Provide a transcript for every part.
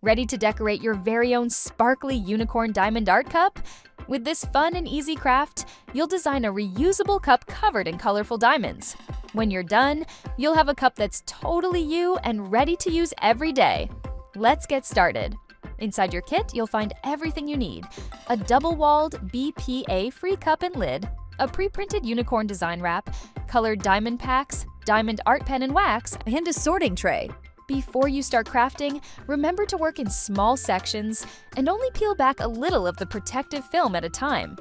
Ready to decorate your very own sparkly unicorn diamond art cup? With this fun and easy craft, you'll design a reusable cup covered in colorful diamonds. When you're done, you'll have a cup that's totally you and ready to use every day. Let's get started. Inside your kit, you'll find everything you need: a double-walled BPA-free cup and lid, a pre-printed unicorn design wrap, colored diamond packs, diamond art pen and wax, and a sorting tray. Before you start crafting, remember to work in small sections and only peel back a little of the protective film at a time.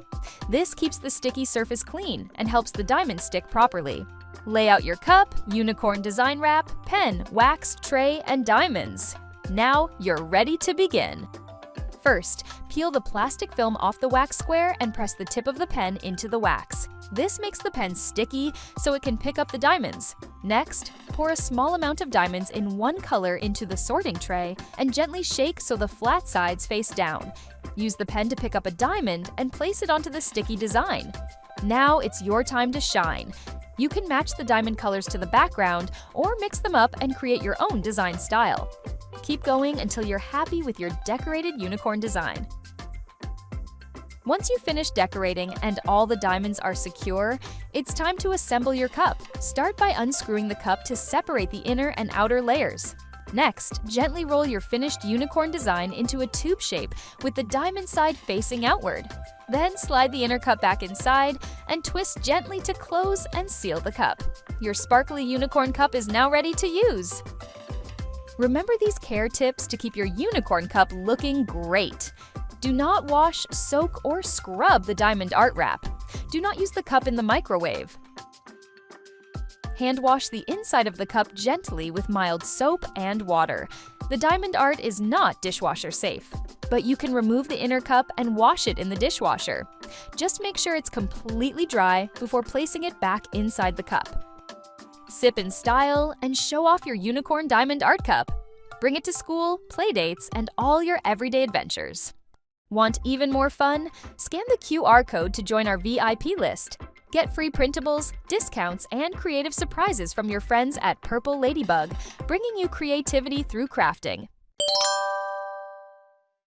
This keeps the sticky surface clean and helps the diamond stick properly. Lay out your cup, unicorn design wrap, pen, wax, tray, and diamonds. Now you're ready to begin. First, peel the plastic film off the wax square and press the tip of the pen into the wax. This makes the pen sticky so it can pick up the diamonds. Next, pour a small amount of diamonds in one color into the sorting tray and gently shake so the flat sides face down. Use the pen to pick up a diamond and place it onto the sticky design. Now it's your time to shine. You can match the diamond colors to the background or mix them up and create your own design style. Keep going until you're happy with your decorated unicorn design. Once you've finished decorating and all the diamonds are secure, it's time to assemble your cup. Start by unscrewing the cup to separate the inner and outer layers. Next, gently roll your finished unicorn design into a tube shape with the diamond side facing outward. Then slide the inner cup back inside and twist gently to close and seal the cup. Your sparkly unicorn cup is now ready to use. Remember these care tips to keep your unicorn cup looking great. Do not wash, soak, or scrub the diamond art wrap. Do not use the cup in the microwave. Hand wash the inside of the cup gently with mild soap and water. The diamond art is not dishwasher safe, but you can remove the inner cup and wash it in the dishwasher. Just make sure it's completely dry before placing it back inside the cup. Sip in style and show off your unicorn diamond art cup. Bring it to school, play dates, and all your everyday adventures. Want even more fun? Scan the QR code to join our VIP list. Get free printables, discounts, and creative surprises from your friends at Purple Ladybug, bringing you creativity through crafting.